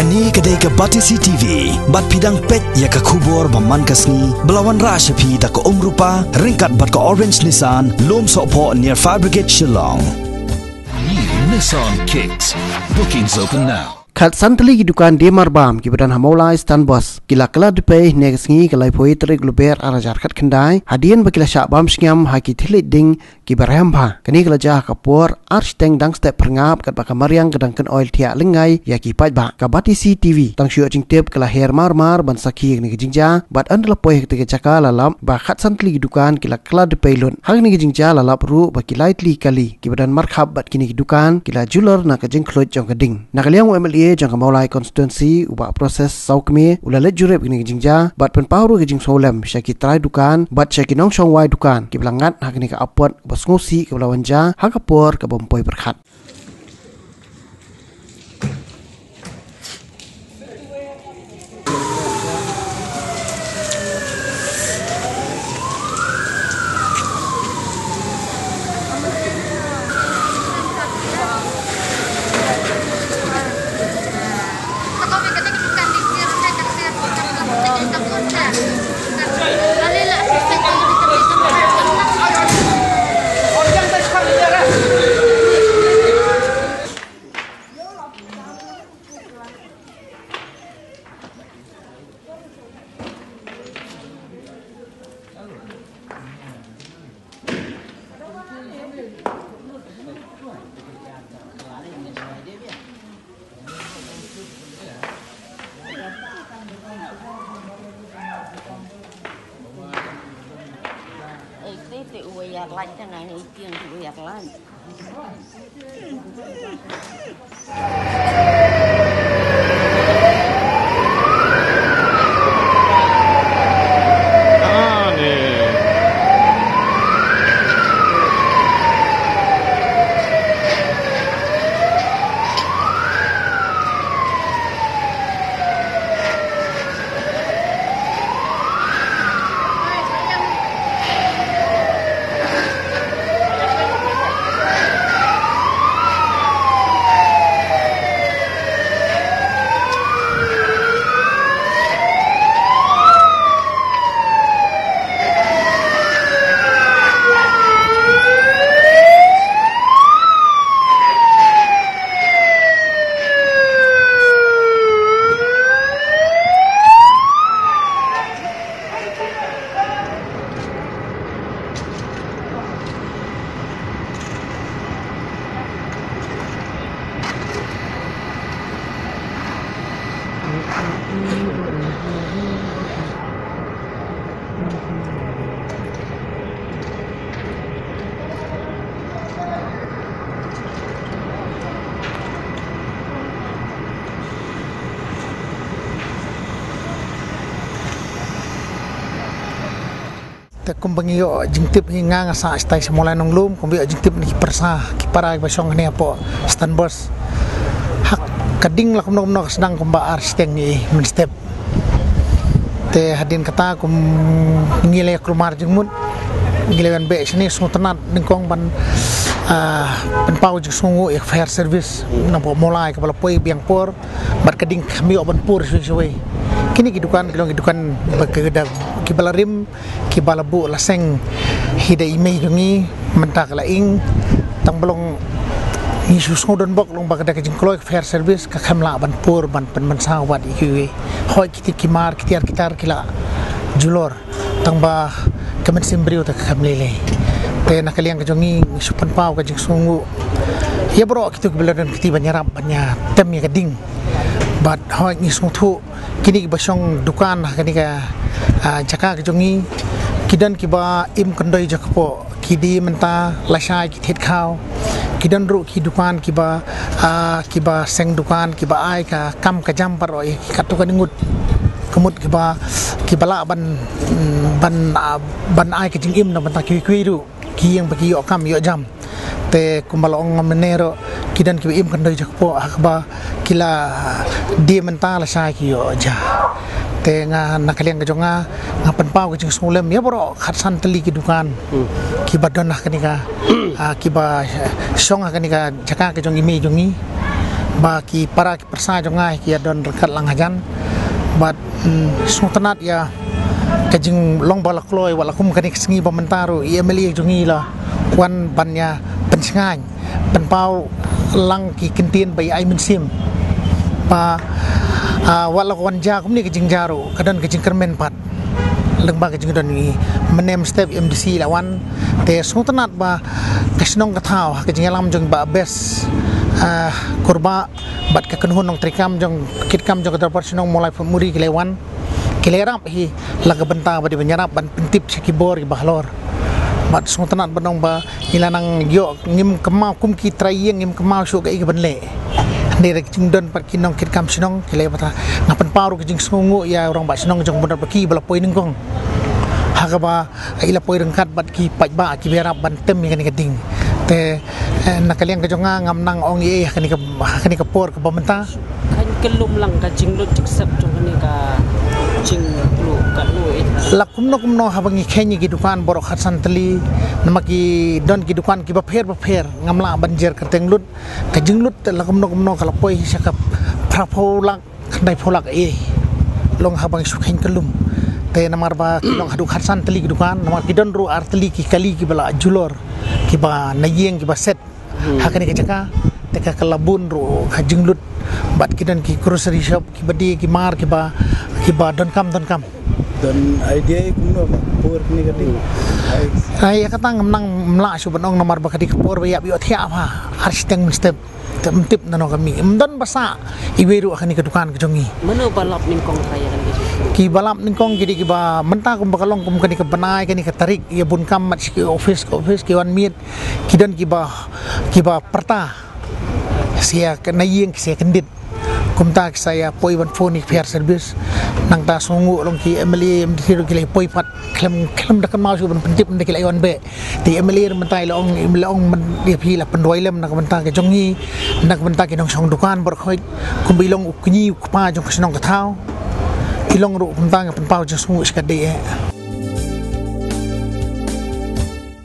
Kani kedai ke Batisi TV, bat pidang pet ya ke kubur baman kasni, belawan rashapi tak ke rupa, ringkat bat ke Orange Nissan, lom sokpo near Fire Brigade Shillong. New Nissan Kicks. Bookings open now. Kat santali ki dukan Demar Bam ki badan Hamola Stan Bus kila kala depai next ngi kalai poetry glober arajar kat kendai hadian bakila syak bam sngam haki thilit ding ki barhamba kani kala jah kapur arsteng dang step perngap kat baka mariang kadang ken oil tia lengai ya ki paj ba ka Batisi TV tang syu jing tip kala her mar ban saki ni jingja bat andla poi ke chaka lalam ba khat santali ki dukan kila kala depai lun hang ni jingja lalap ru ba ki lightly kali ki badan markhab bat kini ki dukan kila jeweler na ka jing kloj jong keding na kaliang MLA jang Maulai constituency ubah proses saukme ulalet jurep gini jingja bat pen pauru ke jing solem syaki trai dukan bat syaki nong chong wai dukan ki belangat hak ni ka apot bos ngosi ke belawanja hak apor ke bompoi berkat. Lain kan ini yang diuyak lain. Kumbangio jingtip hinga ngasa stai semula nonglum kumbio jingtip ni persa kipara basong ni apo stand bus hak kading lah kumno sedang kumba arsteng ni menstep te hadin kata kum ngile krumar jengmut ngilewan be sini sutenat ningkong ban penpau jeng sungu fire service nampo mulai kepala poi biang por bat kading kami ban pur suwe kini kidukan berkedang kibala rim kibala bu laseng hida ime jungi mentak laing tang belong Yesus ngodon bok long bagada ke jengkloi fair service ka khamla ban pur ban pen sawat ikiwe hoi kiti kimar kitiar kitar kila julor tang ba kemen simbriu ta khamlele te nakaliang ke jongi supan pau ka jeng sungu ya bro kitu beladan kiti banyarap banya tem ya keding bat hoi ni sungtu kini basong dukan kini ka jaka ke jongi kidan kiba im kandai jakpo kidi menta lasai kithit khao kidan ru ki dukan kiba seng dukan kiba ai ka kam ka jam paroi katu ka ningut kemut kibala ban ai ke jing im na banta ki ru ki yang bagi yo kam yo jam te kumbalong menero kidan ki im kan doi jakpo akba kila di mental sa ki yo ja te nga nakaliang ka jonga ngapan pau ke sulem ya bro khatsan teli ki dukan ki badon kanika ki ba song kanika jaka ke jongi me jongi bagi para ki persa jongai ki adon rekat langhajan bat suntanat ya kajing long balak loy walakum kanik sengi pementaru ia meli jongi la wan bannya pensengai penpau lang ki kentin bai ai mensim pa walawan ja kum ni kajing jaru kadon kajing kermen pat lembag kajing don ni menem step MDC lawan te suntanat ba kasnong kathau kajing lam jong ba bes kurba bat ka kenhun nong trikam jong kitkam jong kadar sinong mulai muri kilewan kilerap hi laga benta ba di banyarap ban pentip sikibor bahlor bat suntanat banong ba ilanang yo ngim kemau kum ki trayeng ngim kemau syuk ga banle direk jingdon pat kinong kitkam sinong kile bata ngapan paru kijing sungu ya orang ba sinong jong benar baki bala poi ningkong hagaba ila poi rengkat bat ki pajba ki berap ban tem ni kading te nakaliang kajonga ngamnang ong ye kani ka por ka pamenta kan kelum lang ka jinglo jiksap jong kani ka jing lu ka lu lakum no habangi khenyi ki dukan borok khatsan teli namaki don ki dukan ki bapher ngamla banjer kerteng lut ka jinglut lakum no kalapoi sakap prapolak kandai polak long habang sukhen kelum te namar ba kilong hadu khatsan teli ki dukan namar ki don ru arteli ki kali ki bala julor ki ba nayeng ki ba set hakani ka jaka te ka kalabun ru ka jinglut bat ki don ki grocery shop ki badi ki mar ki ba don kam dan idea kuno por ni kati ai kata ngamnang mla su banong nomor bakadi por ya bi othia apa arsteng step temtip nano kami mdon basa iweru akani ke dukan kejongi mano balap ningkong kaya kan ki balap ningkong gidi ki ba menta kum bakalong kum kani ke banai kani ke tarik ya bun kam mat ki office ki wan miet ki don ki ba perta sia kena yeng sia kendit kumtak saya poi ban phone fair service nang ta sungu long ki emily mdhiru ki le poi pat klem dak mau su ban pentip ndak ki le be ti emily mentai long man dia phi la pendoi lem nak menta ke jongi nak menta ki nong song dukan bor khoi kum bilong ukni ukpa jong snong ka thau ilong ru menta ke penpau jong sungu skade